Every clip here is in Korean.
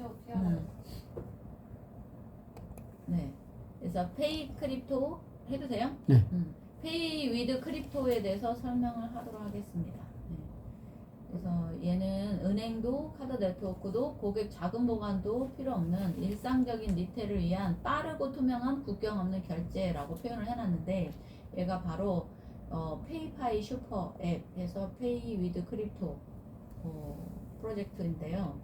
결제 어떻게 하나요? 네. 그래서 페이 크립토 해도 돼요? 네. 페이 위드 크립토에 대해서 설명을 하도록 하겠습니다. 네. 그래서 얘는 은행도 카드 네트워크도 고객 자금 보관도 필요 없는 일상적인 리테일을 위한 빠르고 투명한 국경 없는 결제라고 표현을 해놨는데 얘가 바로 페이파이 슈퍼 앱에서 페이 위드 크립토 프로젝트인데요.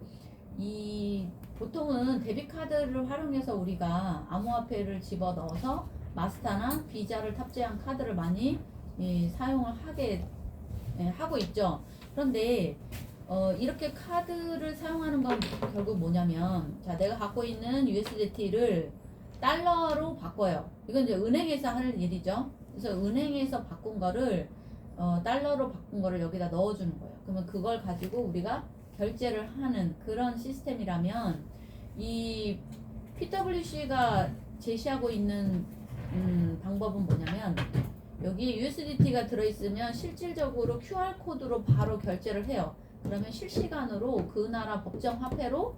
이 보통은 데뷔 카드를 활용해서 우리가 암호화폐를 집어넣어서 마스터나 비자를 탑재한 카드를 많이 사용을 하고 있죠. 그런데 이렇게 카드를 사용하는 건 결국 뭐냐면, 자, 내가 갖고 있는 USDT를 달러로 바꿔요. 이건 이제 은행에서 하는 일이죠. 그래서 은행에서 바꾼 거를 달러로 바꾼 거를 여기다 넣어주는 거예요. 그러면 그걸 가지고 우리가 결제를 하는 그런 시스템이라면, 이 PwC가 제시하고 있는 방법은 뭐냐면, 여기에 USDT가 들어있으면 실질적으로 QR코드로 바로 결제를 해요. 그러면 실시간으로 그 나라 법정 화폐로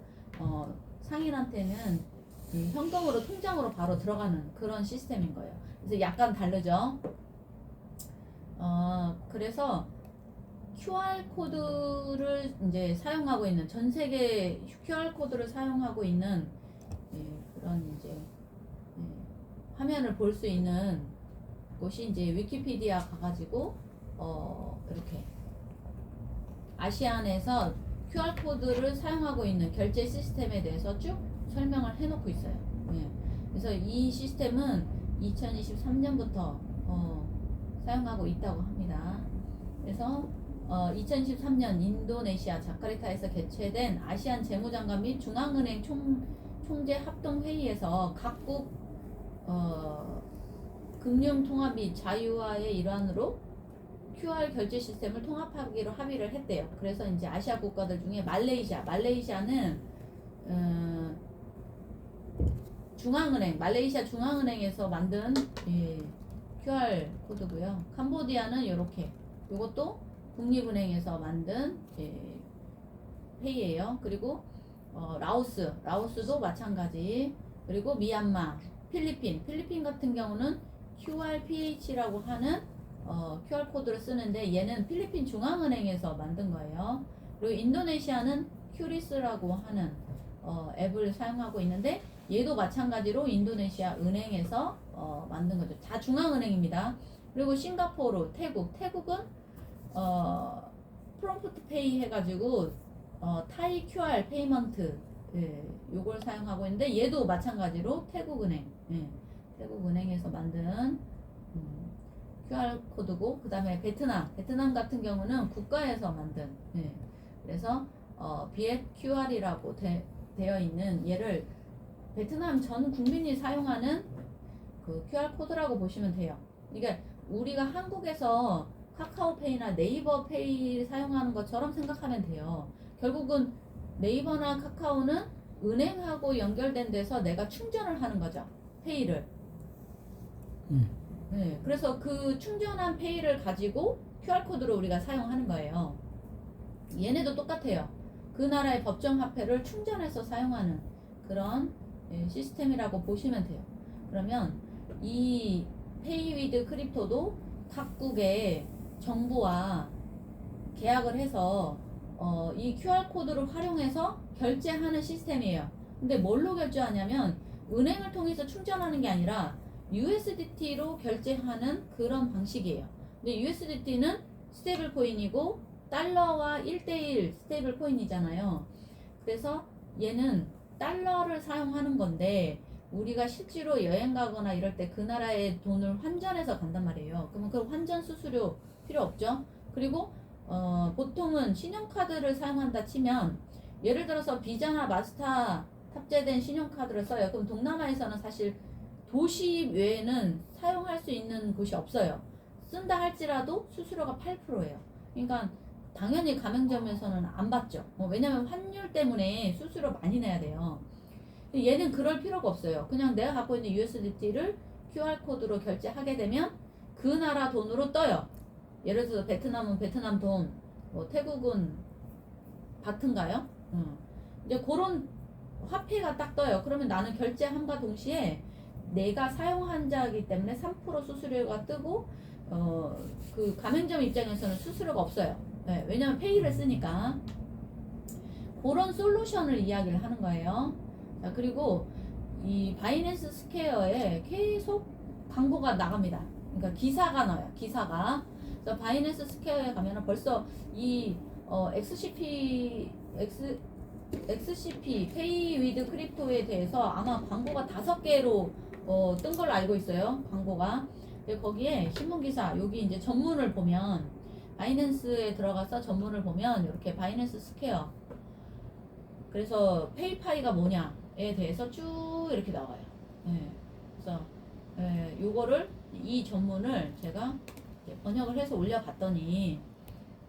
상인한테는 현금으로 통장으로 바로 들어가는 그런 시스템인 거예요. 그래서 약간 다르죠. 그래서 QR코드를 이제 사용하고 있는, 전 세계 QR코드를 사용하고 있는 그런 이제 화면을 볼 수 있는 곳이 이제 위키피디아 가가지고 이렇게 아시안에서 QR코드를 사용하고 있는 결제 시스템에 대해서 쭉 설명을 해놓고 있어요. 그래서 이 시스템은 2023년부터 사용하고 있다고 합니다. 그래서 2023년 인도네시아 자카르타에서 개최된 아시안 재무장관 및 중앙은행 총재 합동회의에서 각국 금융통합 및 자유화의 일환으로 QR 결제 시스템을 통합하기로 합의를 했대요. 그래서 이제 아시아 국가들 중에 말레이시아는 말레이시아 중앙은행에서 만든 QR 코드고요. 캄보디아는 이렇게, 이것도 국립은행에서 만든 페이예요. 그리고 라오스도 마찬가지. 그리고 미얀마, 필리핀 같은 경우는 QRPH라고 하는 QR코드를 쓰는데, 얘는 필리핀 중앙은행에서 만든 거예요. 그리고 인도네시아는 큐리스라고 하는 앱을 사용하고 있는데, 얘도 마찬가지로 인도네시아 은행에서 만든 거죠. 다 중앙은행입니다. 그리고 싱가포르, 태국은 프롬프트 페이 해가지고 타이 QR 페이먼트 요걸 사용하고 있는데, 얘도 마찬가지로 태국은행에서 만든 QR 코드고, 그 다음에 베트남 같은 경우는 국가에서 만든 그래서 비엣 QR이라고 되어 있는, 얘를 베트남 전 국민이 사용하는 그 QR 코드라고 보시면 돼요. 이게 우리가 한국에서 카카오페이나 네이버페이 사용하는 것처럼 생각하면 돼요. 결국은 네이버나 카카오는 은행하고 연결된 데서 내가 충전을 하는 거죠. 페이를. 그래서 그 충전한 페이를 가지고 QR코드로 우리가 사용하는 거예요. 얘네도 똑같아요. 그 나라의 법정 화폐를 충전해서 사용하는 그런 시스템이라고 보시면 돼요. 그러면 이 페이 위드 크립토도 각국의 정부와 계약을 해서 이 QR코드를 활용해서 결제하는 시스템이에요. 근데 뭘로 결제하냐면, 은행을 통해서 충전하는 게 아니라 USDT로 결제하는 그런 방식이에요. 근데 USDT는 스테이블 코인이고 달러와 1대1 스테이블 코인이잖아요. 그래서 얘는 달러를 사용하는 건데, 우리가 실제로 여행 가거나 이럴 때 그 나라의 돈을 환전해서 간단 말이에요. 그러면 그 환전 수수료 필요 없죠. 그리고 보통은 신용카드를 사용한다 치면, 예를 들어서 비자나 마스터 탑재된 신용카드를 써요. 그럼 동남아에서는 사실 도시 외에는 사용할 수 있는 곳이 없어요. 쓴다 할지라도 수수료가 8%예요. 그러니까 당연히 가맹점에서는 안 받죠. 왜냐면 환율 때문에 수수료 많이 내야 돼요. 얘는 그럴 필요가 없어요. 그냥 내가 갖고 있는 USDT를 QR코드로 결제하게 되면 그 나라 돈으로 떠요. 예를 들어서 베트남은 베트남 돈, 태국은 바트인가요? 이제 그런 화폐가 딱 떠요. 그러면 나는 결제함과 동시에 내가 사용한 자이기 때문에 3% 수수료가 뜨고 그 가맹점 입장에서는 수수료가 없어요. 네, 왜냐면 페이를 쓰니까. 그런 솔루션을 이야기를 하는 거예요. 자, 그리고 이 바이낸스 스퀘어에 계속 광고가 나갑니다. 그러니까 기사가 나와요. 기사가. 그래서 바이낸스 스퀘어에 가면은 벌써 이 XCP 페이 위드 크립토에 대해서 아마 광고가 5개로 뜬 걸로 알고 있어요. 광고가. 근데 거기에 신문 기사 여기 이제 전문을 보면 바이낸스에 들어가서 전문을 보면 이렇게 바이낸스 스퀘어 그래서 페이파이가 뭐냐에 대해서 쭉 이렇게 나와요. 네. 그래서 요거를 이 전문을 제가 번역을 해서 올려봤더니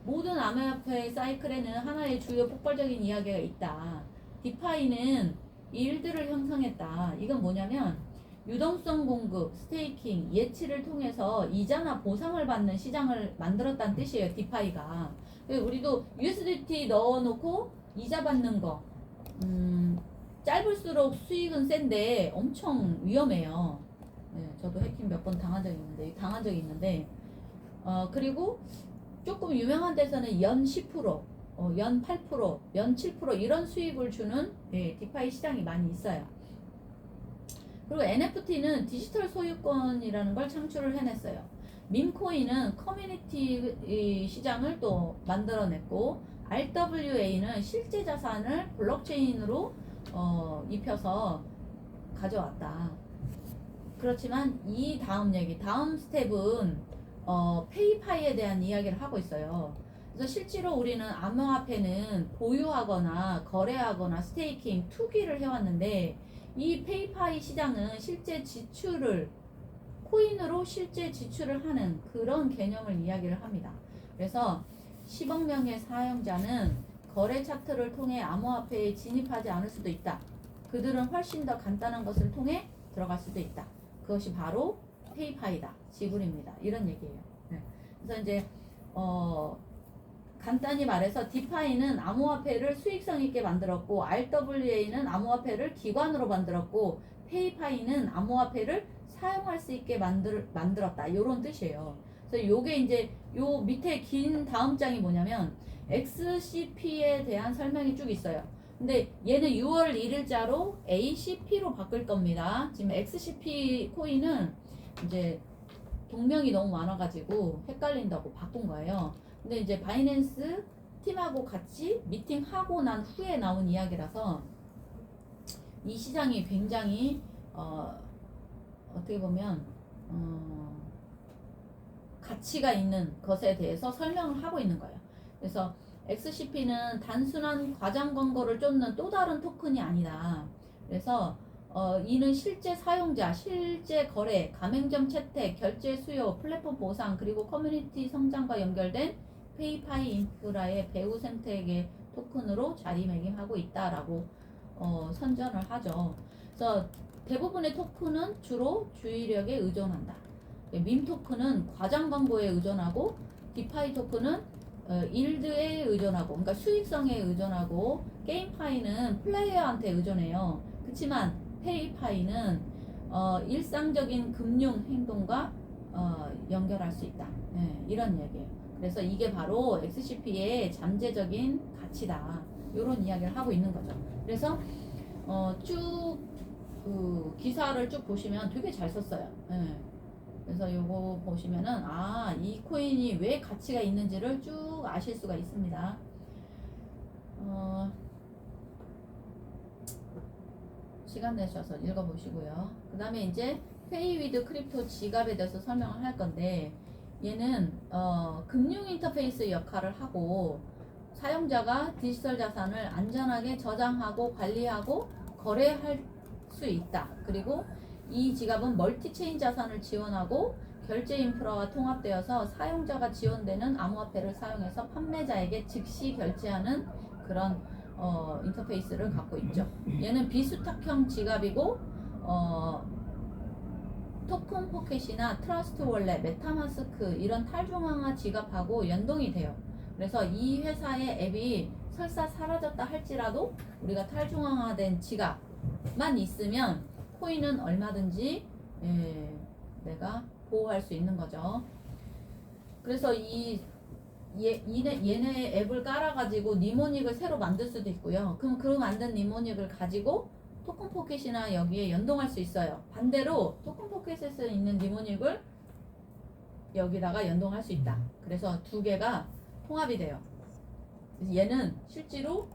모든 암호화폐 사이클에는 하나의 주요 폭발적인 이야기가 있다. 디파이는 일들을 형성했다. 이건 뭐냐면 유동성 공급, 스테이킹, 예치를 통해서 이자나 보상을 받는 시장을 만들었다는 뜻이에요. 디파이가. 우리도 USDT 넣어놓고 이자 받는 거 짧을수록 수익은 센데 엄청 위험해요. 네, 저도 해킹 몇 번 당한 적이 있는데 그리고 조금 유명한 데서는 연 10%, 연 8%, 연 7% 이런 수익을 주는 디파이 시장이 많이 있어요. 그리고 NFT는 디지털 소유권이라는 걸 창출을 해냈어요. 밈코인은 커뮤니티 시장을 또 만들어냈고 RWA는 실제 자산을 블록체인으로 입혀서 가져왔다. 그렇지만 이 다음 스텝은 페이파이에 대한 이야기를 하고 있어요. 그래서 실제로 우리는 암호화폐는 보유하거나 거래하거나 스테이킹, 투기를 해왔는데 이 페이파이 시장은 실제 지출을 코인으로 실제 지출을 하는 그런 개념을 이야기를 합니다. 그래서 10억 명의 사용자는 거래 차트를 통해 암호화폐에 진입하지 않을 수도 있다. 그들은 훨씬 더 간단한 것을 통해 들어갈 수도 있다. 그것이 바로 페이파이다. 지불입니다. 이런 얘기예요. 네. 그래서 이제 간단히 말해서 디파이는 암호화폐를 수익성 있게 만들었고 RWA는 암호화폐를 기관으로 만들었고 페이파이는 암호화폐를 사용할 수 있게 만들었다. 이런 뜻이에요. 그래서 요게 이제 요 밑에 긴 다음 장이 뭐냐면 XCP에 대한 설명이 쭉 있어요. 근데 얘는 6월 1일자로 ACP로 바꿀 겁니다. 지금 XCP 코인은 이제 동명이 너무 많아가지고 헷갈린다고 바꾼 거예요. 근데 이제 바이낸스 팀하고 같이 미팅하고 난 후에 나온 이야기라서 이 시장이 굉장히 어떻게 보면 가치가 있는 것에 대해서 설명을 하고 있는 거예요. 그래서 XCP는 단순한 과장 광고를 쫓는 또 다른 토큰이 아니다. 그래서 이는 실제 사용자, 실제 거래, 가맹점 채택, 결제 수요, 플랫폼 보상, 그리고 커뮤니티 성장과 연결된 페이파이 인프라의 배후 생태계 토큰으로 자리매김하고 있다라고 선전을 하죠. 그래서 대부분의 토큰은 주로 주의력에 의존한다. 밈 토큰은 과장 광고에 의존하고 디파이 토큰은 일드에 의존하고, 그러니까 수익성에 의존하고, 게임파이는 플레이어한테 의존해요. 그렇지만 페이파이는 일상적인 금융 행동과 연결할 수 있다. 네, 이런 얘기예요. 그래서 이게 바로 XCP의 잠재적인 가치다. 이런 이야기를 하고 있는 거죠. 그래서 쭉 그 기사를 쭉 보시면 되게 잘 썼어요. 네. 그래서 요거 보시면은 이 코인이 왜 가치가 있는지를 쭉 아실 수가 있습니다. 시간 내셔서 읽어보시고요. 그 다음에 이제 페이 위드 크립토 지갑에 대해서 설명을 할 건데 얘는 금융 인터페이스 역할을 하고 사용자가 디지털 자산을 안전하게 저장하고 관리하고 거래할 수 있다. 그리고 이 지갑은 멀티체인 자산을 지원하고 결제 인프라와 통합되어서 사용자가 지원되는 암호화폐를 사용해서 판매자에게 즉시 결제하는 그런 인터페이스를 갖고 있죠. 얘는 비수탁형 지갑이고 토큰 포켓이나 트러스트 월렛, 메타마스크 이런 탈중앙화 지갑하고 연동이 돼요. 그래서 이 회사의 앱이 설사 사라졌다 할지라도 우리가 탈중앙화된 지갑만 있으면 코인은 얼마든지 내가 보호할 수 있는 거죠. 그래서 얘네 앱을 깔아가지고 니모닉을 새로 만들 수도 있고요. 그럼 그 만든 니모닉을 가지고 토큰 포켓이나 여기에 연동할 수 있어요. 반대로 토큰 포켓에 있는 니모닉을 여기다가 연동할 수 있다. 그래서 두 개가 통합이 돼요. 그래서 얘는 실제로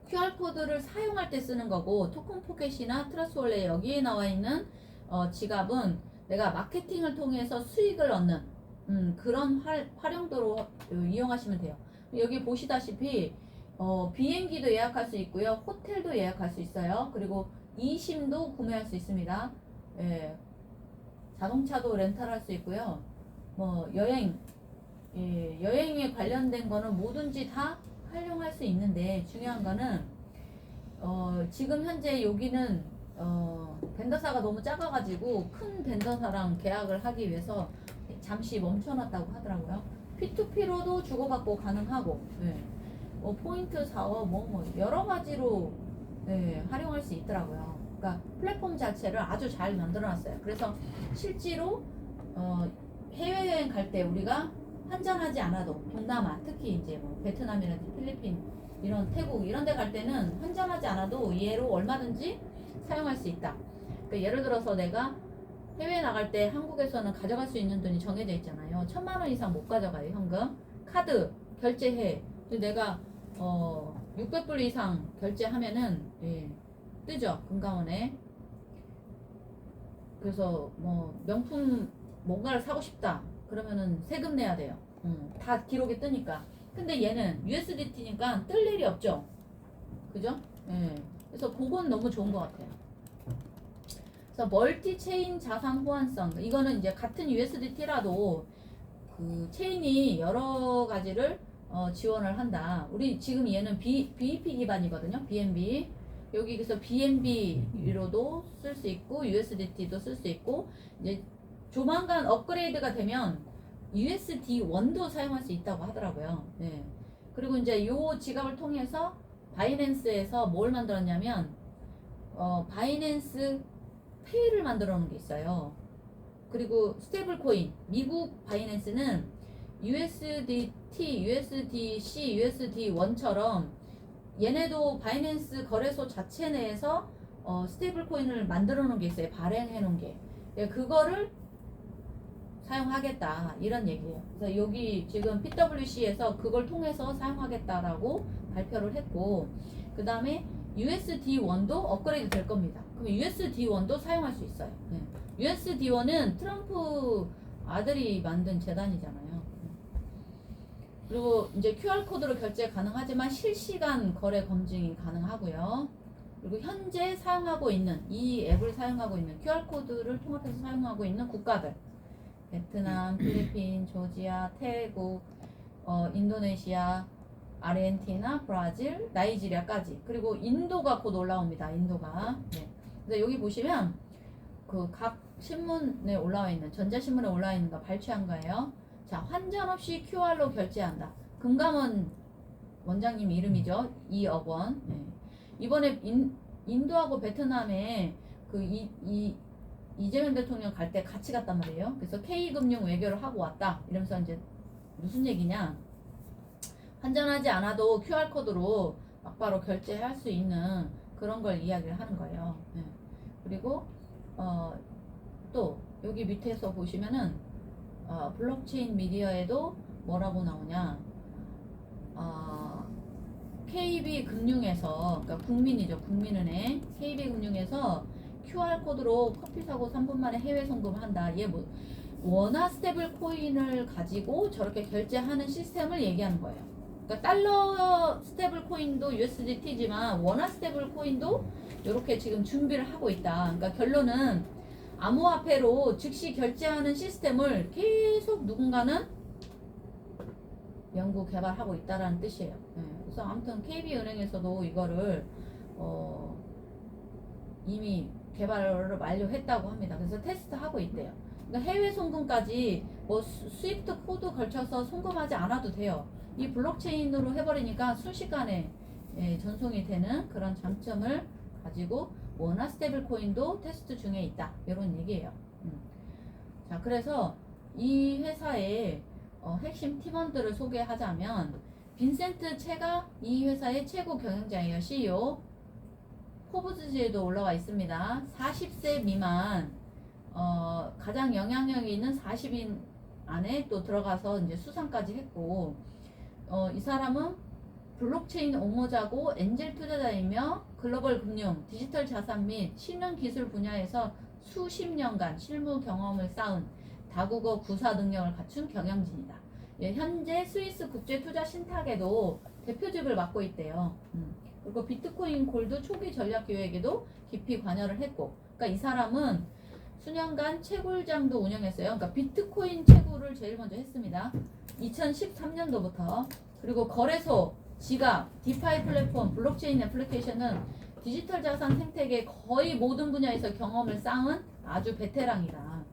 QR코드를 사용할 때 쓰는 거고, 토큰 포켓이나 트러스월렛 여기에 나와 있는 지갑은 내가 마케팅을 통해서 수익을 얻는 그런 활용도로 이용하시면 돼요. 여기 보시다시피 비행기도 예약할 수 있고요, 호텔도 예약할 수 있어요. 그리고 이심도 구매할 수 있습니다. 예, 자동차도 렌탈할 수 있고요. 뭐 여행에 관련된 거는 뭐든지 다 활용할 수 있는데, 중요한 거는 지금 현재 여기는 벤더사가 너무 작아가지고 큰 벤더사랑 계약을 하기 위해서 잠시 멈춰놨다고 하더라고요. P2P로도 주고받고 가능하고, 포인트 사업 뭐 여러 가지로 활용할 수 있더라고요. 그러니까 플랫폼 자체를 아주 잘 만들어놨어요. 그래서 실제로 해외여행 갈 때 우리가 환전하지 않아도, 동남아 특히 이제 뭐 베트남이라든지 필리핀 이런 태국 이런 데 갈 때는 환전하지 않아도 얘로 얼마든지 사용할 수 있다. 그러니까 예를 들어서 내가 해외 나갈 때 한국에서는 가져갈 수 있는 돈이 정해져 있잖아요. 1,000만 원 이상 못 가져가요, 현금. 카드 결제해. 내가 600불 이상 결제하면은 뜨죠, 금감원에. 그래서 뭐 명품 뭔가를 사고 싶다 그러면은 세금 내야 돼요. 다 기록에 뜨니까. 근데 얘는 USDT니까 뜰 일이 없죠, 그죠? 그래서 그건 너무 좋은 것 같아요. 그래서 멀티 체인 자산 호환성, 이거는 이제 같은 USDT라도 그 체인이 여러 가지를 지원을 한다. 우리 지금 얘는 BEP 기반이거든요, BNB. 여기 그래서 BNB로도 쓸 수 있고 USDT도 쓸 수 있고, 이제 조만간 업그레이드가 되면 USD1도 사용할 수 있다고 하더라고요. 그리고 이제 요 지갑을 통해서 바이낸스에서 뭘 만들었냐면 바이낸스 페이를 만들어 놓은 게 있어요. 그리고 스테이블 코인, 미국 바이낸스는 USDT, USDC, USD1처럼 얘네도 바이낸스 거래소 자체 내에서 스테이블 코인을 만들어 놓은 게 있어요. 발행해 놓은 게. 그거를 사용하겠다 이런 얘기예요. 그래서 여기 지금 PwC에서 그걸 통해서 사용하겠다라고 발표를 했고, 그 다음에 USD1도 업그레이드 될 겁니다. 그럼 USD1도 사용할 수 있어요. USD1은 트럼프 아들이 만든 재단이잖아요. 그리고 이제 QR코드로 결제 가능하지만 실시간 거래 검증이 가능하고요. 그리고 현재 사용하고 있는 이 앱을 사용하고 있는 QR코드를 통합해서 사용하고 있는 국가들, 베트남, 필리핀, 조지아, 태국, 인도네시아, 아르헨티나, 브라질, 나이지리아까지. 그리고 인도가 곧 올라옵니다. 인도가. 그래서 여기 보시면 그 각 신문에 올라와 있는, 전자신문에 올라와 있는 거 발췌한 거예요. 자, 환전 없이 QR로 결제한다. 금감원 원장님 이름이죠. 2억 원. 이번에 인도하고 베트남에 그 이재명 대통령 갈 때 같이 갔단 말이에요. 그래서 K금융 외교를 하고 왔다 이러면서 이제 무슨 얘기냐, 환전하지 않아도 QR코드로 막바로 결제할 수 있는 그런 걸 이야기를 하는 거예요. 그리고 또 여기 밑에서 보시면은 블록체인 미디어에도 뭐라고 나오냐, KB금융에서, 그러니까 국민이죠, 국민은행, KB금융에서 QR코드로 커피 사고 3분 만에 해외 송금한다. 얘 뭐 원화 스테이블 코인을 가지고 저렇게 결제하는 시스템을 얘기하는 거예요. 그러니까 달러 스테이블 코인도 USDT지만 원화 스테이블 코인도 이렇게 지금 준비를 하고 있다. 그러니까 결론은 암호화폐로 즉시 결제하는 시스템을 계속 누군가는 연구 개발하고 있다라는 뜻이에요. 그래서 아무튼 KB은행에서도 이거를 이미 개발을 완료했다고 합니다. 그래서 테스트하고 있대요. 그러니까 해외 송금까지 뭐 스위프트 코드 걸쳐서 송금하지 않아도 돼요. 이 블록체인으로 해버리니까 순식간에 전송이 되는 그런 장점을 가지고 원화 스테이블 코인도 테스트 중에 있다. 이런 얘기예요. 자, 그래서 이 회사의 핵심 팀원들을 소개하자면 빈센트 체가 이 회사의 최고 경영자예요. CEO. 포브스지에도 올라와 있습니다. 40세 미만 가장 영향력이 있는 40인 안에 또 들어가서 이제 수상까지 했고 이 사람은 블록체인 옹호자고 엔젤 투자자이며 글로벌 금융, 디지털 자산 및 신흥 기술 분야에서 수십 년간 실무 경험을 쌓은 다국어 구사 능력을 갖춘 경영진이다. 현재 스위스 국제 투자 신탁에도 대표직을 맡고 있대요. 그리고 비트코인 골드 초기 전략 기획에도 깊이 관여를 했고, 그러니까 이 사람은 수년간 채굴장도 운영했어요. 그러니까 비트코인 채굴을 제일 먼저 했습니다. 2013년도부터. 그리고 거래소, 지갑, 디파이 플랫폼, 블록체인 애플리케이션은 디지털 자산 생태계 거의 모든 분야에서 경험을 쌓은 아주 베테랑이다.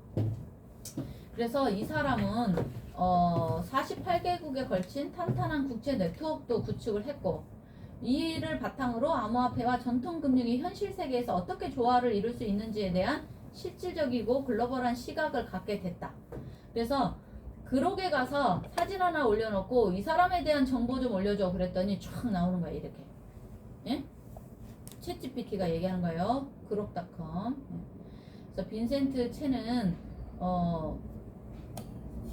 그래서 이 사람은 48개국에 걸친 탄탄한 국제 네트워크도 구축을 했고, 이를 바탕으로 암호화폐와 전통금융이 현실 세계에서 어떻게 조화를 이룰 수 있는지에 대한 실질적이고 글로벌한 시각을 갖게 됐다. 그래서 그록에 가서 사진 하나 올려놓고 이 사람에 대한 정보 좀 올려줘 그랬더니 쫙 나오는 거야. 이렇게. 예? 챗GPT가 얘기하는 거예요. 그록닷컴. 그래서 빈센트 체는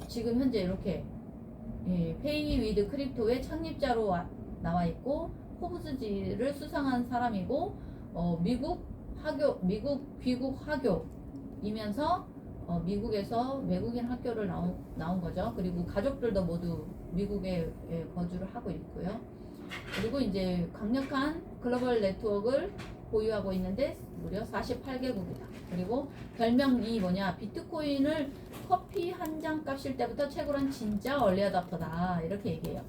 지금 현재 이렇게 페이 위드 크립토의 창립자로 나와 있고, 포브스지를 수상한 사람이고, 미국 귀국 하교이면서 미국에서 외국인 학교를 나온 거죠. 그리고 가족들도 모두 미국에 거주를 하고 있고요. 그리고 이제 강력한 글로벌 네트워크를 보유하고 있는데 무려 48개국이다. 그리고 별명이 뭐냐? 비트코인을 커피 한 잔 값일 때부터 채굴한 진짜 얼리어답터다. 이렇게 얘기해요.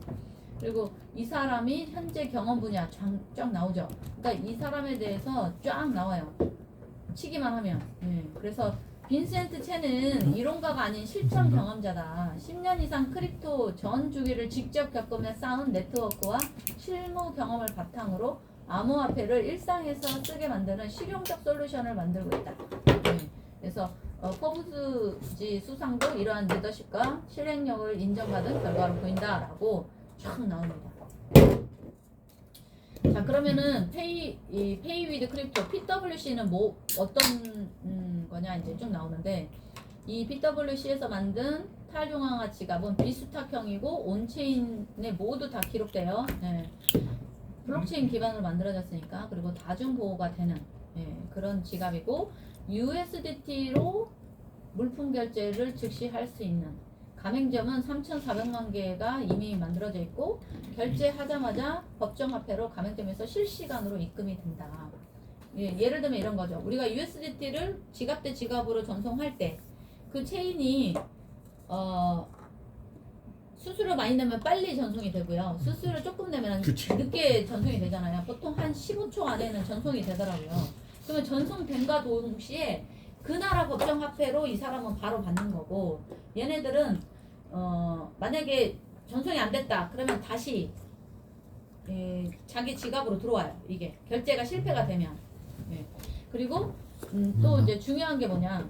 그리고 이 사람이 현재 경험 분야 쫙 나오죠. 그러니까 이 사람에 대해서 쫙 나와요. 치기만 하면. 그래서 빈센트 체는 이론가가 아닌 실전 경험자다. 10년 이상 크립토 전 주기를 직접 겪으며 쌓은 네트워크와 실무 경험을 바탕으로 암호화폐를 일상에서 쓰게 만드는 실용적 솔루션을 만들고 있다. 그래서 포브스지 수상도 이러한 리더십과 실행력을 인정받은 결과로 보인다라고 쫙 나옵니다. 자, 그러면은 페이 위드 크립토 PWC는 뭐 어떤 거냐 이제 쭉 나오는데, 이 PWC에서 만든 탈중앙화 지갑은 비수탁형이고 온체인에 모두 다 기록돼요. 블록체인 기반으로 만들어졌으니까. 그리고 다중 보호가 되는 그런 지갑이고, USDT로 물품 결제를 즉시 할 수 있는 가맹점은 3,400만 개가 이미 만들어져 있고, 결제하자마자 법정화폐로 가맹점에서 실시간으로 입금이 된다. 예를 들면 이런 거죠. 우리가 USDT를 지갑 대 지갑으로 전송할 때 그 체인이 수수료 많이 내면 빨리 전송이 되고요. 수수료 조금 내면 그치. 늦게 전송이 되잖아요. 보통 한 15초 안에는 전송이 되더라고요. 그러면 전송된과 동시에 그 나라 법정화폐로 이 사람은 바로 받는 거고, 얘네들은 만약에 전송이 안 됐다 그러면 다시 자기 지갑으로 들어와요. 이게 결제가 실패가 되면. 그리고 또 이제 중요한 게 뭐냐,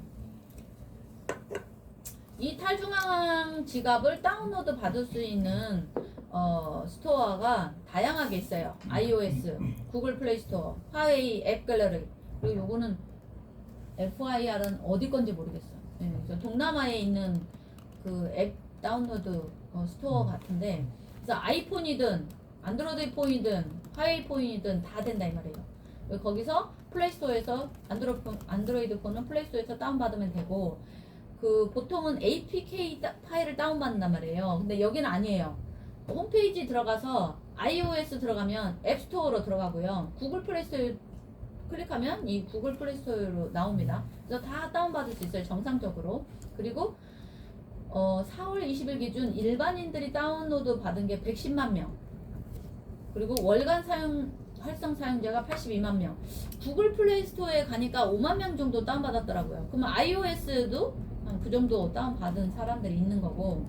이 탈중앙 지갑을 다운로드 받을 수 있는 스토어가 다양하게 있어요. iOS, 구글 플레이 스토어, 화웨이 앱 갤러리, 그리고 요거는 FIR은 어디 건지 모르겠어요. 그래서 동남아에 있는 그 앱 다운로드 스토어 같은데, 그래서 아이폰이든 안드로이드 폰이든 화웨이 폰이든 다 된다 이 말이에요. 거기서 플레이스토어에서 안드로이드 폰은 플레이스토어에서 다운받으면 되고, 그 보통은 APK 파일을 다운받는단 말이에요. 근데 여기는 아니에요. 홈페이지 들어가서 iOS 들어가면 앱스토어로 들어가고요. 구글 플레이스토어 클릭하면 이 구글 플레이스토어로 나옵니다. 그래서 다 다운받을 수 있어요. 정상적으로. 그리고 4월 20일 기준 일반인들이 다운로드 받은 게 110만 명. 그리고 월간 활성 사용자가 82만 명. 구글 플레이 스토어에 가니까 5만 명 정도 다운받았더라고요. 그러면 iOS도 그 정도 다운받은 사람들이 있는 거고,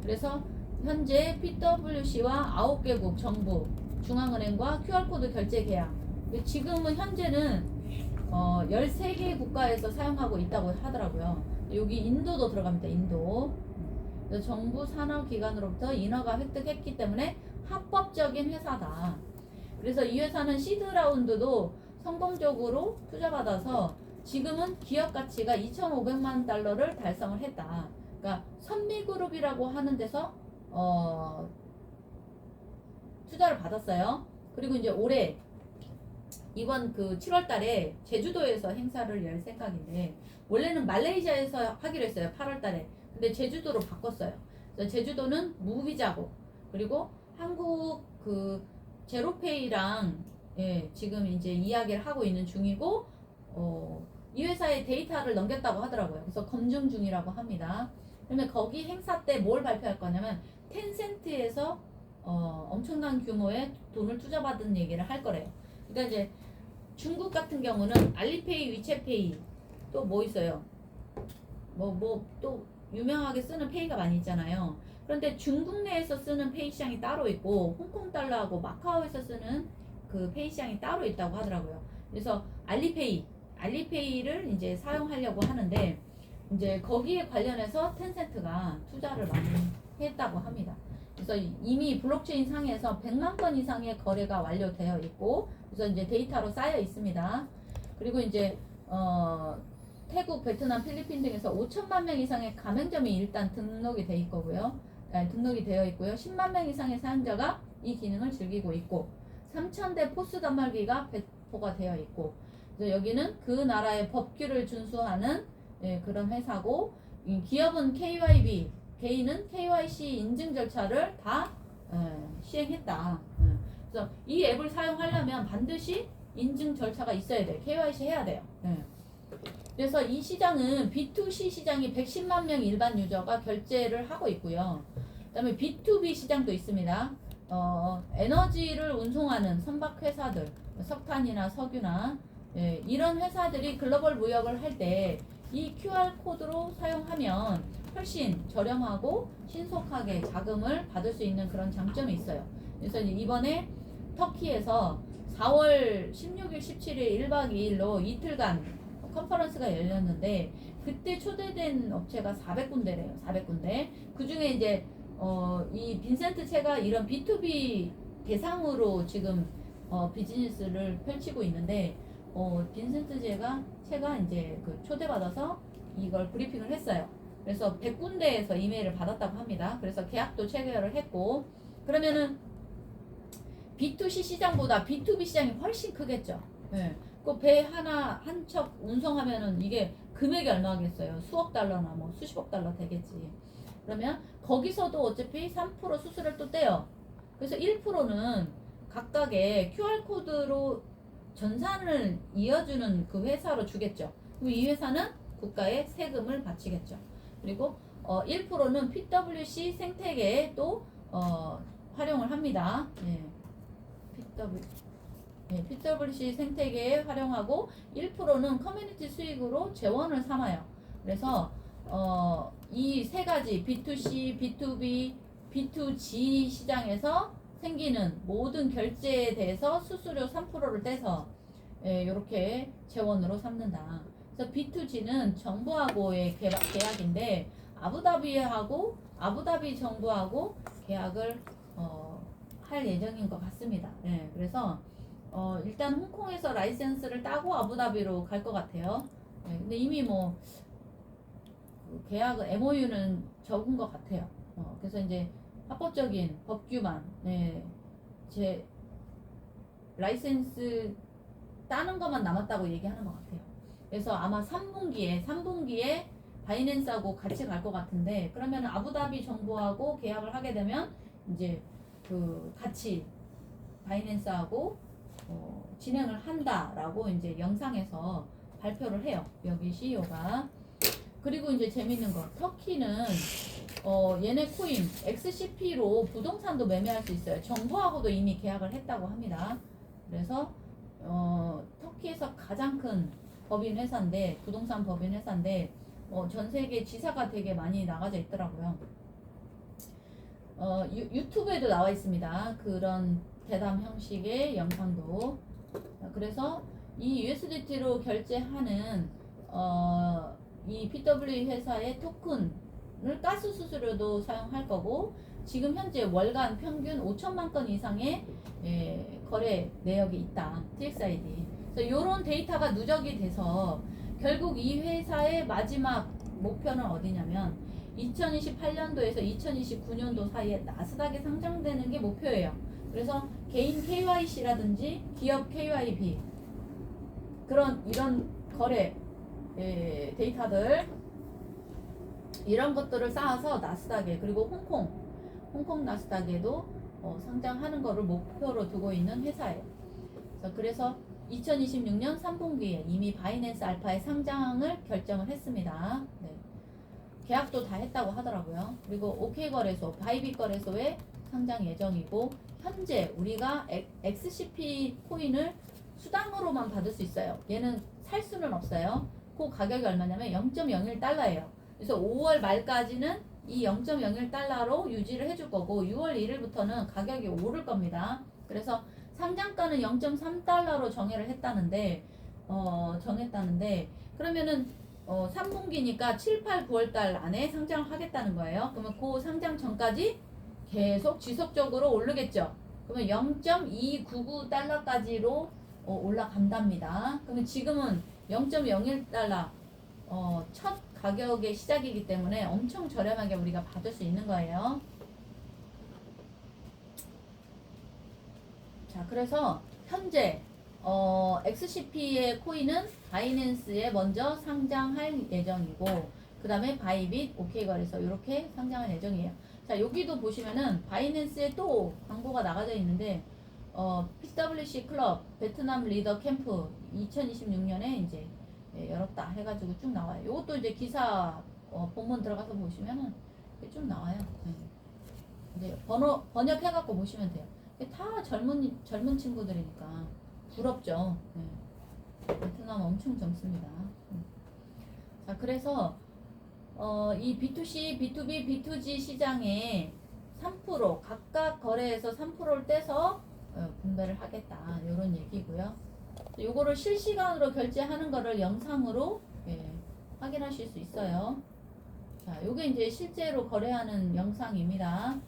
그래서 현재 PwC와 9개국 정부, 중앙은행과 QR코드 결제 계약. 지금은 현재는 13개 국가에서 사용하고 있다고 하더라고요. 여기 인도도 들어갑니다. 인도. 그래서 정부 산하기관으로부터 인허가 획득했기 때문에 합법적인 회사다. 그래서 이 회사는 시드 라운드도 성공적으로 투자받아서 지금은 기업 가치가 2,500만 달러를 달성을 했다. 그러니까 선미그룹이라고 하는 데서 투자를 받았어요. 그리고 이제 올해 이번 그 7월 달에 제주도에서 행사를 열 생각인데, 원래는 말레이시아에서 하기로 했어요. 8월 달에. 근데 제주도로 바꿨어요. 그래서 제주도는 무비자고, 그리고 한국 그 제로페이랑 지금 이제 이야기를 하고 있는 중이고, 이 회사에 데이터를 넘겼다고 하더라고요. 그래서 검증 중이라고 합니다. 그러면 거기 행사 때 뭘 발표할 거냐면 텐센트에서 엄청난 규모의 돈을 투자받은 얘기를 할 거래요. 그러니까 이제 중국 같은 경우는 알리페이, 위챗페이, 또 뭐 있어요? 또 유명하게 쓰는 페이가 많이 있잖아요. 그런데 중국 내에서 쓰는 페이 시장이 따로 있고, 홍콩 달러하고 마카오에서 쓰는 그 페이 시장이 따로 있다고 하더라고요. 그래서 알리페이를 이제 사용하려고 하는데, 이제 거기에 관련해서 텐센트가 투자를 많이 했다고 합니다. 그래서 이미 블록체인 상에서 100만 건 이상의 거래가 완료되어 있고, 그래서 이제 데이터로 쌓여 있습니다. 그리고 이제 태국, 베트남, 필리핀 등에서 5천만 명 이상의 가맹점이 일단 등록이 되어 있고요. 등록이 되어 있고요. 10만 명 이상의 사용자가 이 기능을 즐기고 있고, 3,000대 포스 단말기가 배포가 되어 있고, 그래서 여기는 그 나라의 법규를 준수하는 그런 회사고, 기업은 KYB, 개인은 KYC 인증 절차를 다 시행했다. 그래서 이 앱을 사용하려면 반드시 인증 절차가 있어야 돼요. KYC 해야 돼요. 그래서 이 시장은 B2C 시장이 110만 명 일반 유저가 결제를 하고 있고요. 그다음에 B2B 시장도 있습니다. 에너지를 운송하는 선박 회사들, 석탄이나 석유나 이런 회사들이 글로벌 무역을 할 때 이 QR 코드로 사용하면 훨씬 저렴하고 신속하게 자금을 받을 수 있는 그런 장점이 있어요. 그래서 이번에 터키에서 4월 16일, 17일 1박 2일로 이틀간 컨퍼런스가 열렸는데, 그때 초대된 업체가 400군데래요. 400군데. 그 중에 이제 이 빈센트 체가 이런 B2B 대상으로 지금 비즈니스를 펼치고 있는데, 빈센트 체가 이제 그 초대받아서 이걸 브리핑을 했어요. 그래서 100군데에서 이메일을 받았다고 합니다. 그래서 계약도 체결을 했고, 그러면은 B2C 시장보다 B2B 시장이 훨씬 크겠죠. 그 배 하나 한 척 운송하면은 이게 금액이 얼마겠어요? 수억 달러나 뭐 수십억 달러 되겠지. 그러면 거기서도 어차피 3% 수수료를 또 떼요. 그래서 1%는 각각의 QR코드로 전산을 이어주는 그 회사로 주겠죠. 그럼 이 회사는 국가에 세금을 바치겠죠. 그리고 1%는 PwC 생태계에 또 활용을 합니다. PwC 생태계에 활용하고, 1%는 커뮤니티 수익으로 재원을 삼아요. 그래서 이 세 가지 B2C, B2B, B2G 시장에서 생기는 모든 결제에 대해서 수수료 3%를 떼서 이렇게 재원으로 삼는다. 그래서 B2G는 정부하고의 계약인데, 아부다비 정부하고 계약을 할 예정인 것 같습니다. 그래서 일단 홍콩에서 라이센스를 따고 아부다비로 갈 것 같아요. 근데 이미 뭐 계약 MOU는 적은 것 같아요. 그래서 이제 합법적인 법규만 제 라이센스 따는 것만 남았다고 얘기하는 것 같아요. 그래서 아마 3분기에 바이낸스하고 같이 갈 것 같은데, 그러면 아부다비 정부하고 계약을 하게 되면 이제 그 같이 바이낸스하고 진행을 한다라고 이제 영상에서 발표를 해요. 여기 CEO가. 그리고 이제 재밌는 거, 터키는 얘네 코인 XCP로 부동산도 매매할 수 있어요. 정부하고도 이미 계약을 했다고 합니다. 그래서 터키에서 가장 큰 법인 회사인데, 부동산 법인 회사인데 전 세계 지사가 되게 많이 나가져 있더라고요. 유튜브에도 나와 있습니다. 그런 대담 형식의 영상도. 그래서 이 USDT로 결제하는 이 PW 회사의 토큰을 가스 수수료도 사용할 거고, 지금 현재 월간 평균 5천만 건 이상의 거래 내역이 있다. TXID. 그래서 이런 데이터가 누적이 돼서 결국 이 회사의 마지막 목표는 어디냐면 2028년도에서 2029년도 사이에 나스닥에 상장되는 게 목표예요. 그래서 개인 KYC라든지 기업 KYB 이런 거래 데이터들 이런 것들을 쌓아서 나스닥에, 그리고 홍콩 나스닥에도 상장하는 거를 목표로 두고 있는 회사예요. 그래서 2026년 3분기에 이미 바이낸스 알파의 상장을 결정을 했습니다. 네. 계약도 다 했다고 하더라고요. 그리고 OK거래소, 바이빗 거래소에 상장 예정이고, 현재 우리가 XCP 코인을 수당으로만 받을 수 있어요. 얘는 살 수는 없어요. 그 가격이 얼마냐면 0.01달러예요. 그래서 5월 말까지는 이 0.01달러로 유지를 해줄 거고, 6월 1일부터는 가격이 오를 겁니다. 그래서 상장가는 0.3달러로 정했다는데 그러면은 3분기니까 7, 8, 9월달 안에 상장을 하겠다는 거예요. 그러면 그 상장 전까지 계속 지속적으로 오르겠죠. 그러면 0.299달러까지로 올라간답니다. 그러면 지금은 0.01달러 첫 가격의 시작이기 때문에 엄청 저렴하게 우리가 받을 수 있는 거예요. 자, 그래서 현재 XCP의 코인은 바이낸스에 먼저 상장할 예정이고, 그 다음에 바이빗, OK거래소 이렇게 상장할 예정이에요. 자, 여기도 보시면은 바이낸스에 또 광고가 나가져 있는데 PWC 클럽 베트남 리더 캠프 2026년에 이제 열었다 해가지고 쭉 나와요. 이것도 이제 기사 본문 들어가서 보시면은 쭉 나와요. 네. 이제 번역해갖고 보시면 돼요. 다 젊은 친구들이니까 부럽죠. 네. 베트남 엄청 젊습니다. 자, 그래서 이 B2C, B2B, B2G 시장에 3% 각각 거래에서 3%를 떼서 분배를 하겠다, 이런 얘기고요. 요거를 실시간으로 결제하는 거를 영상으로 확인하실 수 있어요. 자, 요게 이제 실제로 거래하는 영상입니다.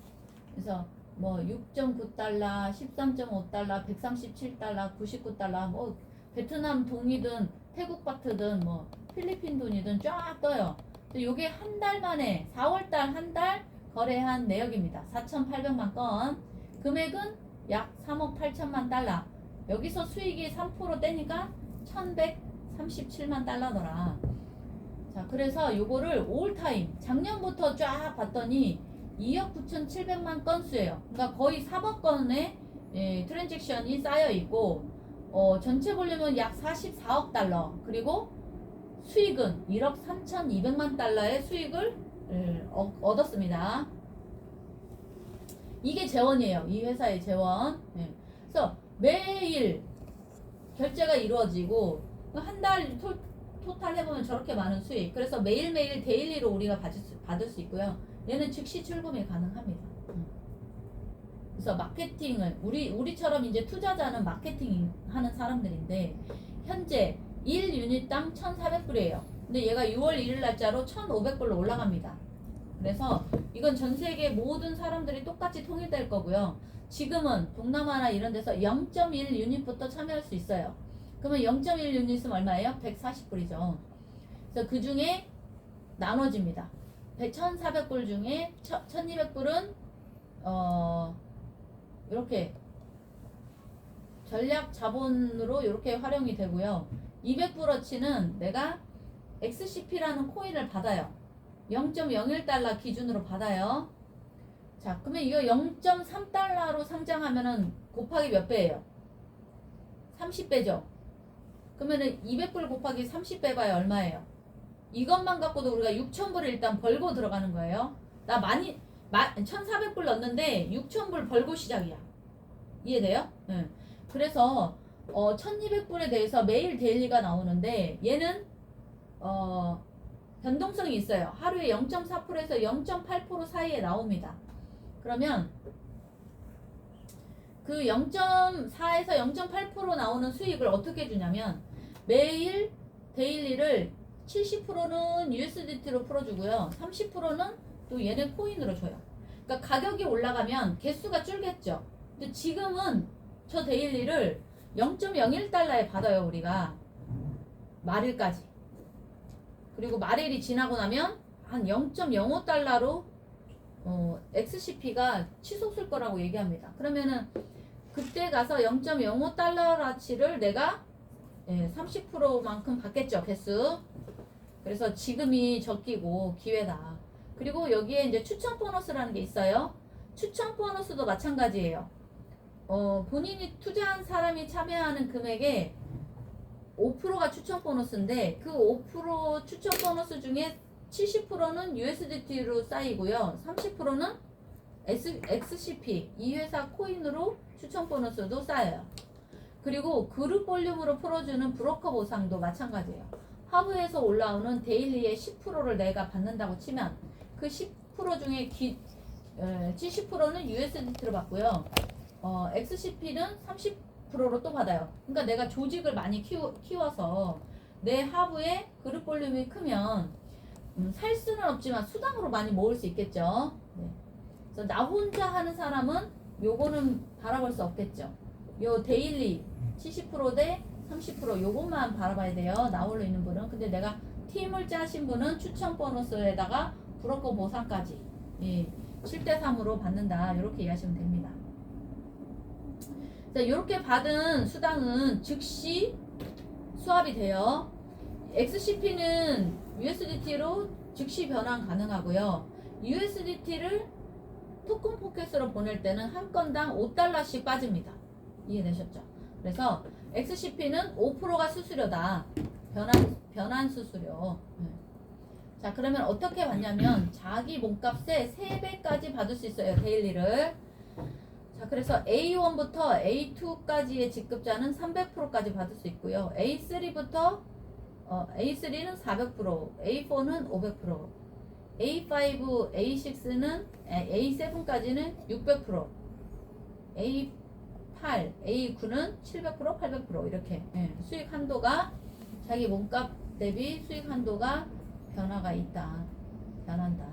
그래서 뭐 6.9달러, 13.5달러, 137달러, 99달러, 뭐 베트남 동이든 태국 바트든 뭐 필리핀 돈이든 쫙 떠요. 요게 한 달 만에 4월달 한 달 거래한 내역입니다. 4,800만 건. 금액은 약 3억 8천만 달러. 여기서 수익이 3% 떼니까 1,137만 달러더라. 자, 그래서 요거를 올타임 작년부터 쫙 봤더니 2억 9,700만 건수예요. 그러니까 거의 4억 건의 트랜잭션이 쌓여 있고, 전체 볼륨은 약 44억 달러. 그리고 수익은 1억 3,200만 달러의 수익을 얻었습니다. 이게 재원이에요. 이 회사의 재원. 그래서 매일 결제가 이루어지고 한 달 토탈 해보면 저렇게 많은 수익. 그래서 매일매일 데일리로 우리가 받을 수 있고요. 얘는 즉시 출금이 가능합니다. 그래서 마케팅을 우리처럼 이제 투자자는 마케팅 하는 사람들인데, 현재 1유닛당 1,400불이에요. 근데 얘가 6월 1일 날짜로 1,500불로 올라갑니다. 그래서 이건 전 세계 모든 사람들이 똑같이 통일될 거고요. 지금은 동남아나 이런 데서 0.1유닛부터 참여할 수 있어요. 그러면 0.1유닛은 얼마예요? 140불이죠. 그래서 그 중에 나눠집니다. 1,400불 중에 1,200불은 이렇게 전략 자본으로 이렇게 활용이 되고요. 200불어치는 내가 XCP라는 코인을 받아요. 0.01달러 기준으로 받아요. 자, 그러면 이거 0.3달러로 상장하면은 곱하기 몇 배예요? 30배죠. 그러면은 200불 곱하기 30배 봐야 얼마예요? 이것만 갖고도 우리가 6,000불을 일단 벌고 들어가는 거예요. 나 1,400불 넣었는데 6,000불 벌고 시작이야. 이해돼요? 네. 그래서 1,200불에 대해서 매일 데일리가 나오는데, 얘는 변동성이 있어요. 하루에 0.4%에서 0.8% 사이에 나옵니다. 그러면 그 0.4에서 0.8% 나오는 수익을 어떻게 주냐면 매일 데일리를 70%는 USDT로 풀어주고요. 30%는 또 얘네 코인으로 줘요. 그러니까 가격이 올라가면 개수가 줄겠죠. 근데 지금은 저 데일리를 0.01달러에 받아요, 우리가. 말일까지. 그리고 말일이 지나고 나면 한 0.05달러로 XCP가 치솟을 거라고 얘기합니다. 그러면은 그때 가서 0.05달러라치를 내가 30%만큼 받겠죠, 개수. 그래서 지금이 적기고 기회다. 그리고 여기에 이제 추천 보너스라는 게 있어요. 추천 보너스도 마찬가지예요. 본인이 투자한 사람이 참여하는 금액의 5%가 추천 보너스인데 그 5% 추천 보너스 중에 70%는 USDT로 쌓이고요. 30%는 XCP, 이 회사 코인으로 추천 보너스도 쌓여요. 그리고 그룹 볼륨으로 풀어주는 브로커 보상도 마찬가지예요. 하브에서 올라오는 데일리의 10%를 내가 받는다고 치면 그 10% 중에 70%는 USDT로 받고요. XCP는 30%로 또 받아요. 그러니까 내가 조직을 많이 키워서 내 하브의 그룹 볼륨이 크면 살 수는 없지만 수당으로 많이 모을 수 있겠죠. 네. 그래서 나 혼자 하는 사람은 요거는 바라볼 수 없겠죠. 요 데일리 70%대 30% 요것만 바라봐야 돼요. 나 홀로 있는 분은. 근데 내가 팀을 짜신 분은 추천 보너스에다가 브로커 보상까지 7대3으로 받는다. 이렇게 이해하시면 됩니다. 자, 이렇게 받은 수당은 즉시 수합이 돼요. XCP는 USDT로 즉시 변환 가능하고요. USDT를 토큰 포켓으로 보낼 때는 한 건당 5달러씩 빠집니다. 이해되셨죠? 그래서 XCP는 5%가 수수료다. 변환 수수료. 자, 그러면 어떻게 받냐면 자기 몸값의 3배까지 받을 수 있어요. 데일리를. 자, 그래서 A1부터 A2까지의 직급자는 300%까지 받을 수 있고요. A3부터 A3는 400%, A4는 500%, A5, A6는 A7까지는 600%, A8, A9는 700%, 800% 이렇게 수익 한도가 자기 몸값 대비 수익 한도가 변화가 있다. 변한다.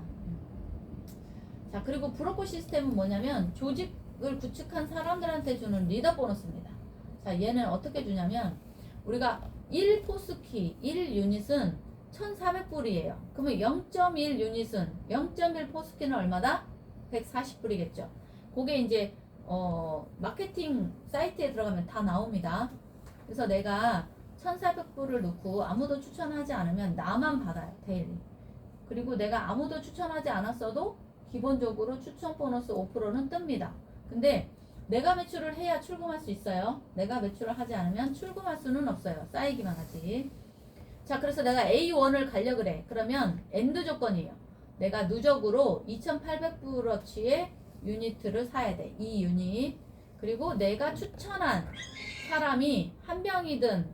자, 그리고 브로커 시스템은 뭐냐면 조직을 구축한 사람들한테 주는 리더 보너스입니다. 자, 얘는 어떻게 주냐면 우리가 1포스키 1유닛은 1,400불이에요. 그러면 0.1 유닛은 0.1 포스키는 얼마다? 140불이겠죠. 그게 이제 마케팅 사이트에 들어가면 다 나옵니다. 그래서 내가 1,400불을 넣고 아무도 추천하지 않으면 나만 받아요. 데일리. 그리고 내가 아무도 추천하지 않았어도 기본적으로 추천 보너스 5%는 뜹니다. 근데 내가 매출을 해야 출금할 수 있어요. 내가 매출을 하지 않으면 출금할 수는 없어요. 쌓이기만 하지. 자, 그래서 내가 A1을 가려 그래. 그러면 엔드 조건이에요. 내가 누적으로 2,800불어치의 유니트를 사야 돼. 이 유닛. 그리고 내가 추천한 사람이 한 명이든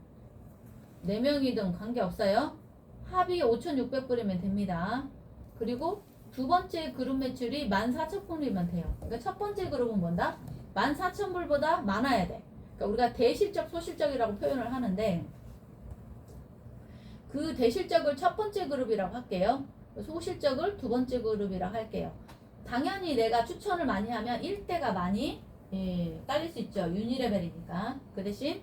4명이든 관계없어요. 합이 5,600불이면 됩니다. 그리고 두 번째 그룹 매출이 14,000불이면 돼요. 그러니까 첫 번째 그룹은 뭔다? 14,000불보다 많아야 돼. 그러니까 우리가 대실적, 소실적이라고 표현을 하는데 그 대실적을 첫 번째 그룹이라고 할게요. 소실적을 두 번째 그룹이라고 할게요. 당연히 내가 추천을 많이 하면 1대가 많이 딸릴 수 있죠. 유니레벨이니까. 그 대신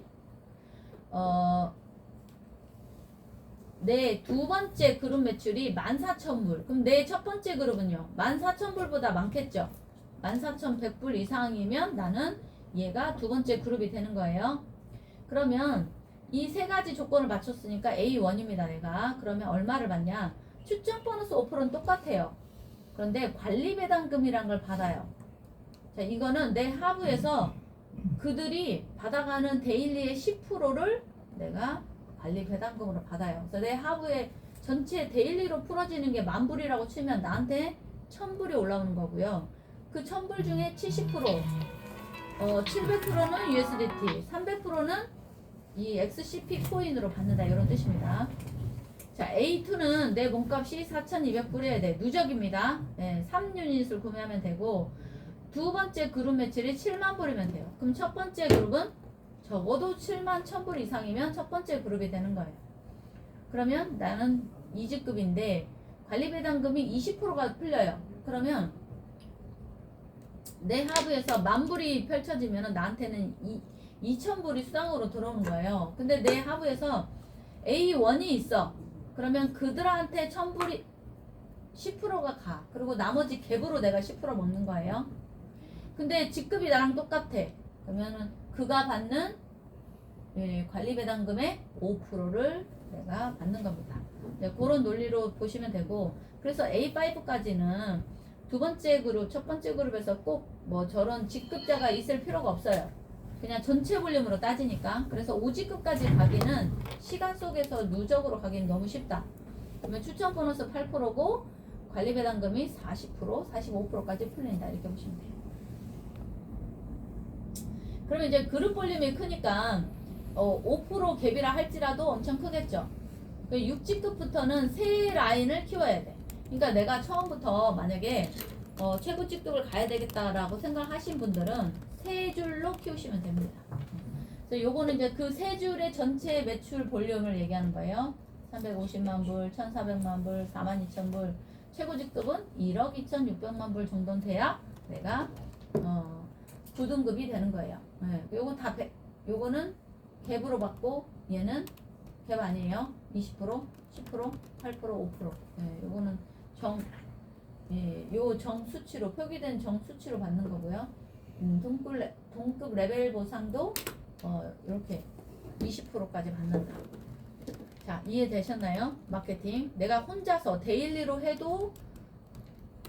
내 두 번째 그룹 매출이 14,000불. 그럼 내 첫 번째 그룹은요. 14,000불보다 많겠죠. 14,100불 이상이면 나는 얘가 두 번째 그룹이 되는 거예요. 그러면 이 세 가지 조건을 맞췄으니까 A1입니다. 내가. 그러면 얼마를 받냐? 추천 보너스 5%는 똑같아요. 그런데 관리 배당금이란 걸 받아요. 자, 이거는 내 하부에서 그들이 받아가는 데일리의 10%를 내가 관리 배당금으로 받아요. 그래서 내 하부에 전체 데일리로 풀어지는 게 10,000불이라고 치면 나한테 1,000불이 올라오는 거고요. 그 1,000불 중에 70%, 700%는 USDT, 300%는 이 XCP 코인으로 받는다. 이런 뜻입니다. 자, A2는 내 몸값이 4,200불이어야 돼. 누적입니다. 3유닛을 구매하면 되고 두 번째 그룹 매출이 7만 불이면 돼요. 그럼 첫 번째 그룹은 적어도 7만 1,000불 이상이면 첫 번째 그룹이 되는 거예요. 그러면 나는 2직급인데 관리 배당금이 20%가 풀려요. 그러면 내 하부에서 10,000불이 펼쳐지면 나한테는 2,000불이 수당으로 들어오는 거예요. 근데 내 하부에서 A1이 있어. 그러면 그들한테 1,000불이 10%가 가. 그리고 나머지 갭으로 내가 10% 먹는 거예요. 근데 직급이 나랑 똑같아. 그러면은 그가 받는 관리 배당금의 5%를 내가 받는 겁니다. 그런 논리로 보시면 되고, 그래서 A5까지는 두 번째 그룹, 첫 번째 그룹에서 꼭 뭐 저런 직급자가 있을 필요가 없어요. 그냥 전체 볼륨으로 따지니까. 그래서 5직급까지 가기는 시간 속에서 누적으로 가기는 너무 쉽다. 그러면 추천 보너스 8%고 관리 배당금이 40%, 45%까지 풀린다. 이렇게 보시면 돼요. 그러면 이제 그룹 볼륨이 크니까 5% 갭이라 할지라도 엄청 크겠죠. 6직급부터는 세 라인을 키워야 돼. 그러니까 내가 처음부터 만약에 최고 직급을 가야 되겠다라고 생각하신 분들은 세 줄로 키우시면 됩니다. 그래서 요거는 이제 그 세 줄의 전체 매출 볼륨을 얘기하는 거예요. 350만 불, 1,400만 불, 42,000불. 최고 직급은 1억 2,600만 불 정도는 돼야 내가 9등급이 되는 거예요. 네, 요거 다 요거는 갭으로 받고 얘는 갭 아니에요. 20%, 10%, 8%, 5%. 네, 요거는 요 정수치로 표기된 정수치로 받는 거고요. 동급 레벨 보상도 이렇게 20%까지 받는다. 자, 이해되셨나요? 마케팅. 내가 혼자서 데일리로 해도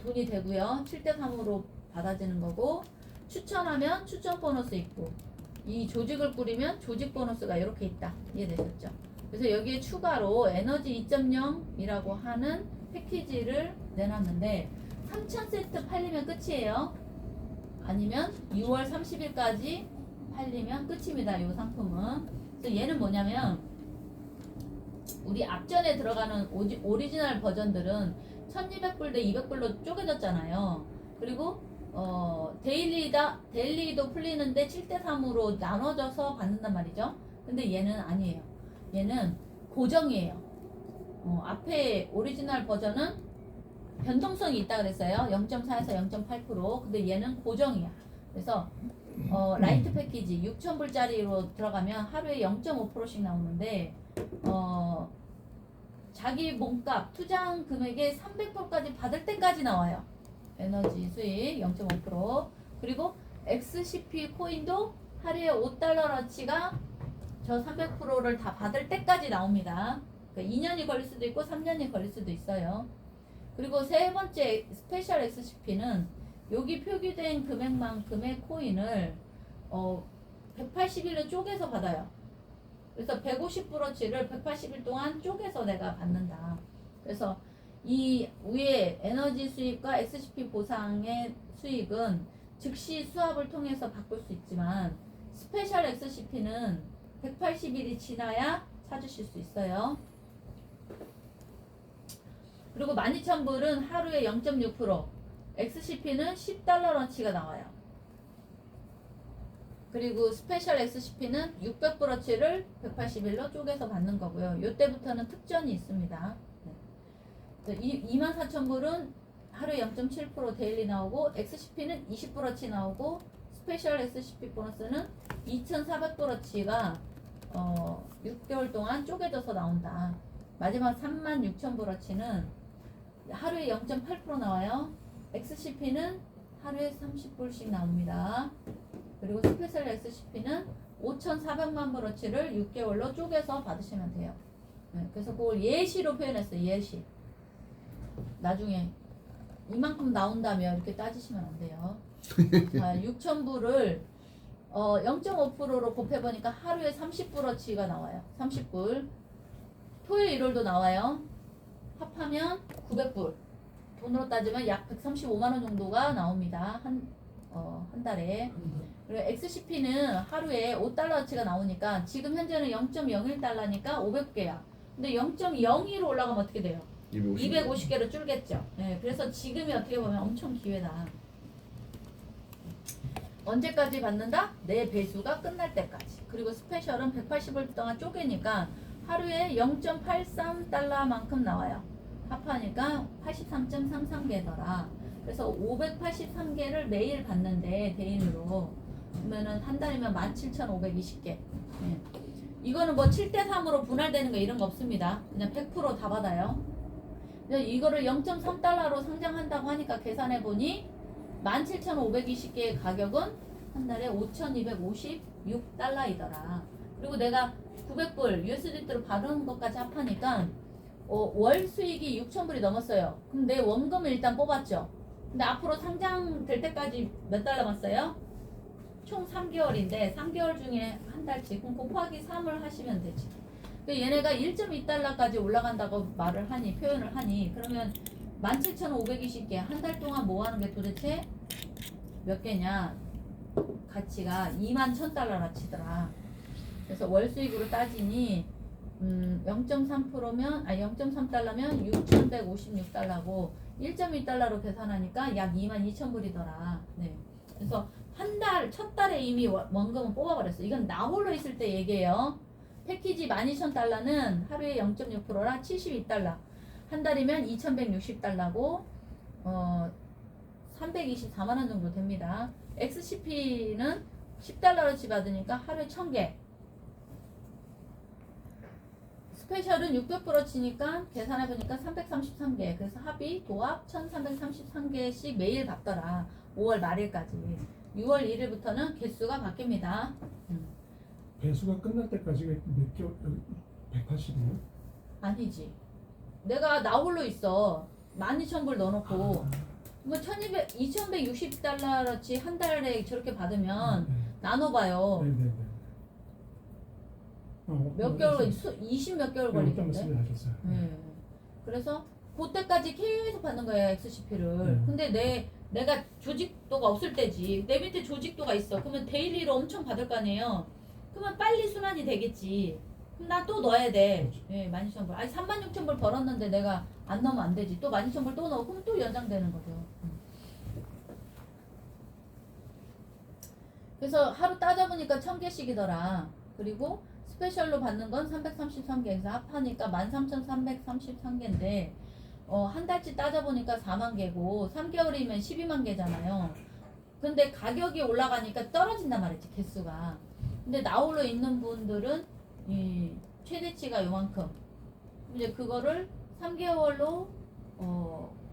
돈이 되고요. 7대3으로 받아지는 거고, 추천하면 추천 보너스 있고, 이 조직을 꾸리면 조직 보너스가 이렇게 있다. 이해되셨죠? 그래서 여기에 추가로 에너지 2.0이라고 하는 패키지를 내놨는데 3,000세트 팔리면 끝이에요. 아니면 6월 30일까지 팔리면 끝입니다. 이 상품은. 그래서 얘는 뭐냐면 우리 앞전에 들어가는 오리지널 버전들은 1,200불 대 200불로 쪼개졌잖아요. 그리고 데일리도 풀리는데 7대3으로 나눠져서 받는단 말이죠. 근데 얘는 아니에요. 얘는 고정이에요. 앞에 오리지널 버전은 변동성이 있다 그랬어요. 0.4에서 0.8%. 근데 얘는 고정이야. 그래서 라이트 패키지 6,000불짜리로 들어가면 하루에 0.5%씩 나오는데 자기 몸값 투자한 금액의 300%까지 받을 때까지 나와요. 에너지 수익 0.5%. 그리고 XCP 코인도 하루에 5달러어치가 저 300%를 다 받을 때까지 나옵니다. 그러니까 2년이 걸릴 수도 있고 3년이 걸릴 수도 있어요. 그리고 세 번째 스페셜 XCP는 여기 표기된 금액만큼의 코인을 180일로 쪼개서 받아요. 그래서 150%치를 180일 동안 쪼개서 내가 받는다. 그래서 이 위에 에너지 수익과 XCP 보상의 수익은 즉시 수합을 통해서 바꿀 수 있지만 스페셜 XCP는 180일이 지나야 찾으실 수 있어요. 그리고 12,000불은 하루에 0.6%, XCP는 10달러어치가 나와요. 그리고 스페셜 XCP는 600불어치를 180일로 쪼개서 받는 거고요. 이때부터는 특전이 있습니다. 24,000불은 하루에 0.7% 데일리 나오고, XCP는 20불어치 나오고, 스페셜 XCP 보너스는 2,400불어치가 6개월 동안 쪼개져서 나온다. 마지막 36,000불어치는 하루에 0.8% 나와요. XCP는 하루에 30불씩 나옵니다. 그리고 스페셜 XCP는 5,400만 불어치를 6개월로 쪼개서 받으시면 돼요. 그래서 그걸 예시로 표현했어요. 예시. 나중에 이만큼 나온다며 이렇게 따지시면 안 돼요. 자, 6,000불을 0.5%로 곱해보니까 하루에 30불어치가 나와요. 30불. 토요일 일요일도 나와요. 합하면 900불. 돈으로 따지면 약 135만원 정도가 나옵니다. 한 달에. 그리고 XCP는 하루에 5달러어치가 나오니까 지금 현재는 0.01달러니까 500개야. 근데 0.02로 올라가면 어떻게 돼요? 250개로 줄겠죠. 네, 그래서 지금이 어떻게 보면 엄청 기회다. 언제까지 받는다? 내 배수가 끝날 때까지. 그리고 스페셜은 180일 동안 쪼개니까 하루에 0.83달러만큼 나와요. 합하니까 83.33개더라. 그래서 583개를 매일 받는데 대인으로 그러면은 한 달이면 17,520개. 네. 이거는 뭐 7대3으로 분할되는 거 이런 거 없습니다. 그냥 100%다 받아요. 이거를 0.3달러로 상장한다고 하니까 계산해 보니 17,520개의 가격은 한 달에 5,256달러이더라. 그리고 내가 900불 USDT로 받은 것까지 합하니까 월 수익이 6,000불이 넘었어요. 그럼 내 원금을 일단 뽑았죠. 근데 앞으로 상장될 때까지 몇 달 남았어요? 총 3개월인데 3개월 중에 한 달치 그럼 곱하기 3을 하시면 되지. 얘네가 1.2달러까지 올라간다고 말을 하니 표현을 하니 그러면 17,520개 한 달 동안 뭐 하는 게 도대체 몇 개냐? 가치가 21,000달러나 치더라. 그래서 월 수익으로 따지니 0.3%면 0.3달러면 6,156달러고 1.2달러로 계산하니까 약 22,000불이더라. 네. 그래서 한 달, 첫 달에 이미 원금은 뽑아버렸어. 이건 나 홀로 있을 때 얘기예요. 패키지 12,000달러는 하루에 0.6%라 72달러. 한 달이면 2,160달러고 324만원 정도 됩니다. XCP는 10달러어치 받으니까 하루에 1,000개. 스페셜은 600불어치니까 계산해보니까 333개. 그래서 합이 도합 1,333개씩 매일 받더라. 5월 말일까지. 6월 1일부터는 개수가 바뀝니다. 배수가 끝날 때까지 몇 개월? 180이요? 아니지. 내가 나 홀로 있어. 12,000불 넣어놓고 뭐 2,160달러어치 한 달에 저렇게 받으면 나눠봐요. 네네네. 몇 개월, 20몇 개월 걸리는데. 네. 그래서 그때까지 KU에서 받는 거야 XCP를. 근데 내가 조직도가 없을 때지. 내 밑에 조직도가 있어. 그러면 데일리로 엄청 받을 거 아니에요. 그러면 빨리 순환이 되겠지. 그럼 나 또 넣어야 돼. 그렇죠. 예, 12,000불. 아니 36,000불 벌었는데 내가 안 넣으면 안 되지. 또 12,000불 또 넣어. 그럼 또 연장되는 거죠. 그래서 하루 따져보니까 1,000개씩이더라. 그리고 스페셜로 받는 건 333개에서 합하니까 13,333개인데 한 달치 따져보니까 4만 개고 3개월이면 12만 개잖아요. 근데 가격이 올라가니까 떨어진단 말이지 개수가. 근데 나홀로 있는 분들은 이 최대치가 요만큼. 이제 그거를 3개월로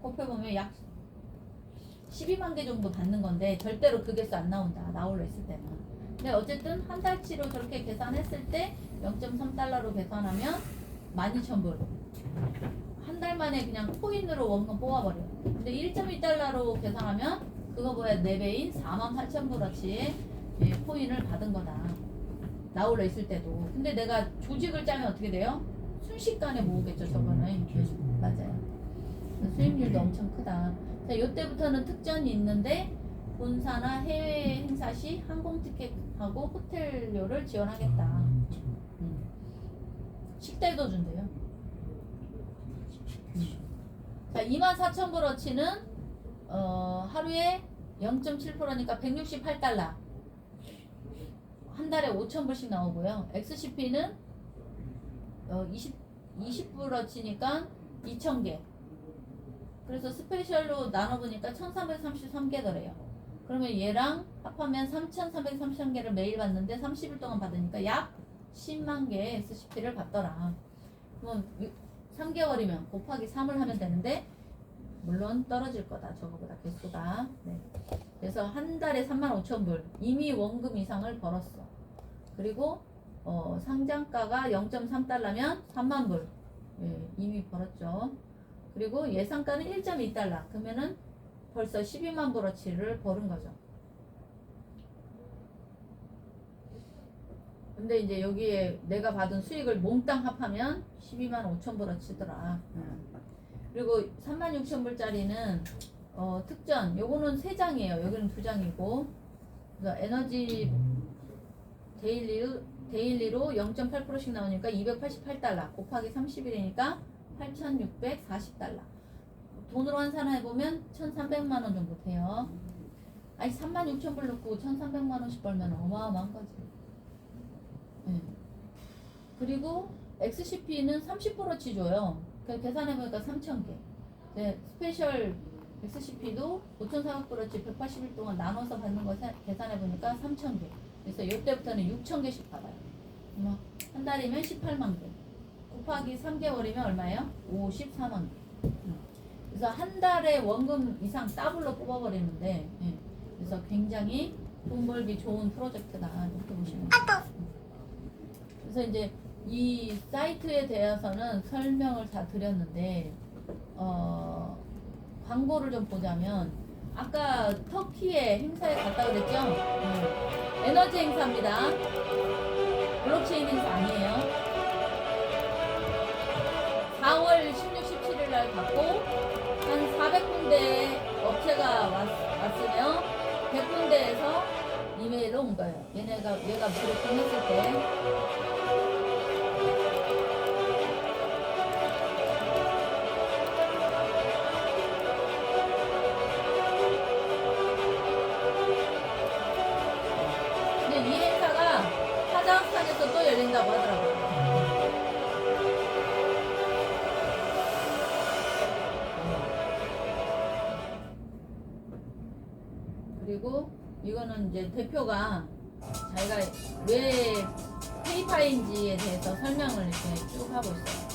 곱해보면 약 12만 개 정도 받는 건데 절대로 그 개수 안 나온다. 나홀로 있을 때는. 근데 어쨌든 한 달치로 저렇게 계산했을 때 0.3달러로 계산하면 12,000불. 한 달 만에 그냥 코인으로 원금 뽑아버려. 근데 1.2달러로 계산하면 그거보다 4배인 48,000불어치의 코인을 받은 거다. 나홀로 있을 때도. 근데 내가 조직을 짜면 어떻게 돼요? 순식간에 모으겠죠, 저거는. 맞아요. 수익률도 엄청 크다. 자, 이때부터는 특전이 있는데 본사나 해외 행사 시 항공 티켓하고 호텔료를 지원하겠다. 식대도 준대요. 자, 24,000불어치는 하루에 0.7%니까 168달러. 한 달에 5,000불씩 나오고요. XCP는 20불어치니까 2,000개. 그래서 스페셜로 나눠보니까 1,333개더래요. 그러면 얘랑 합하면 3,333개를 매일 받는데 30일 동안 받으니까 약 10만 개의 SCP를 받더라. 그럼 3개월이면 곱하기 3을 하면 되는데 물론 떨어질 거다. 저거보다 개수가. 네. 그래서 한 달에 35,000불 이미 원금 이상을 벌었어. 그리고 상장가가 0.3달러면 3만 불 이미 벌었죠. 그리고 예상가는 1.2달러. 그러면은 벌써 12만 불어치를 벌은 거죠. 근데 이제 여기에 내가 받은 수익을 몽땅 합하면 12만 5천 불어치더라. 그리고 36,000불짜리는 특전. 요거는 3장이에요. 여기는 2장이고. 그래서 에너지 데일리로 0.8%씩 나오니까 288달러 곱하기 30일이니까 8,640달러. 돈으로 환산해보면 1,300만원 정도 돼요. 아니 36,000불 넣고 1,300만 원씩 벌면 어마어마한 거지. 예. 그리고 XCP는 30%치 줘요. 그래서 계산해보니까 3,000개. 네, 스페셜 XCP도 5,400%치 180일 동안 나눠서 받는 거 계산해보니까 3,000개. 그래서 이때부터는 6,000개씩 받아요. 한 달이면 18만 개. 곱하기 3개월이면 얼마예요? 54만 개. 그래서 한 달에 원금 이상 더블로 뽑아버리는데, 예. 그래서 굉장히 돈 벌기 좋은 프로젝트다 이렇게 보시면 돼요. 그래서 이제 이 사이트에 대해서는 설명을 다 드렸는데 광고를 좀 보자면 아까 터키의 행사에 갔다 그랬죠? 에너지 행사입니다. 블록체인 행사 아니에요. 4월 16, 17일 날 갔고 한 400군데 업체가 왔으며 100군데에서 이메일로 온 거예요. 얘가 브리핑했을 때. 근데 이 행사가 카자흐스탄에서 또 열린다고 하더라고요. 그리고 이거는 이제 대표가 자기가 왜 페이파인지에 대해서 설명을 이렇게 쭉 하고 있어요.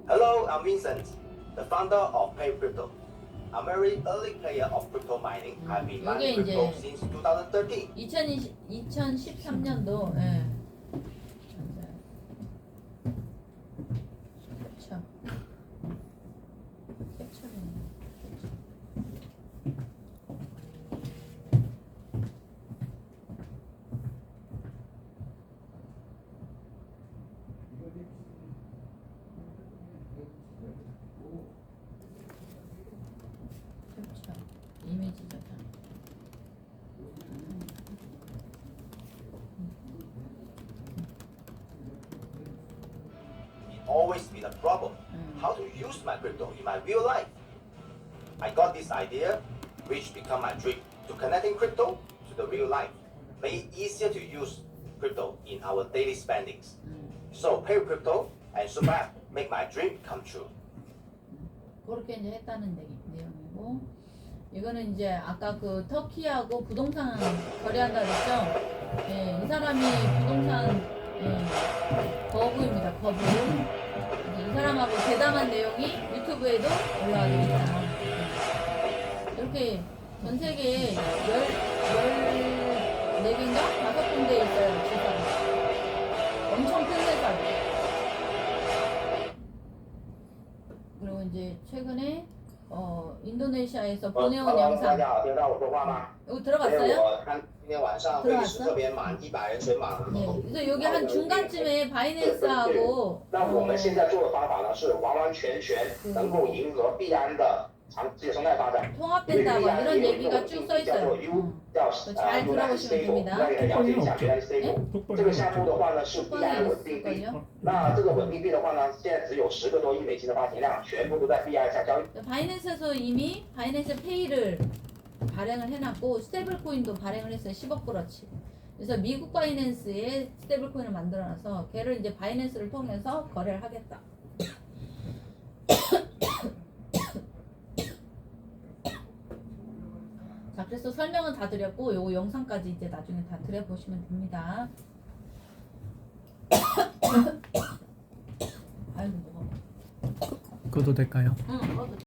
Hello, I'm Vincent, the founder of Pay Crypto. I'm a very early player of crypto mining. I've been mining 이게 crypto 이제 since 2013. 2013년도 예. 캡처. 캡처네. 캡처. 이미지 저장. It always been a problem how to use my crypto in my real life. I got this idea, which become my dream, to connecting crypto to the real life, make it easier to use crypto in our daily spendings. So Pay Crypto and Super App make my dream come true. 그렇게 이제 했다는 내용이고, 이거는 이제 아까 그 터키하고 부동산 거래한다 그랬죠? 예, 이 사람이 부동산 거부입니다. 거부. 이 사람하고 대담한 내용이 유튜브에도 올라가고 있다. 이렇게 전 세계에 14개인가? 5군데 있어요, 지사가. 엄청 큰 회사로. 그리고 이제 최근에 인도네시아에서 보내온 영상 大家好，听到我说话吗？ 이거 因为 들어봤어요? 我看今天晚上会议室这边满100人全满了。 예. 그래서 여기 한 중간쯤에 바이낸스하고 那我们现在做的方法呢，是完完全全能够迎合币安的长期生态发展。 통합된다고 이런 얘기가 쭉 써 있어요. 叫 잘 들어보시면 됩니다. 让你了解一下 UNI Stable。这个项目的话呢是币安稳定币，那这个稳定币的话呢，现在只有10个多亿美金的发行量，全部都在币安下交易。 바이낸스에서 이미 바이낸스 페이를 발행을 해놨고 스테이블 코인도 발행을 했어요. 10억 불어치. 그래서 미국 바이낸스에 스테이블 코인을 만들어놔서 걔를 이제 바이낸스를 통해서 거래를 하겠다. 자, 그래서 설명은 다 드렸고 요거 영상까지 이제 나중에 다 드려보시면 됩니다. 아이고 뭐가. 그것도 될까요? 응.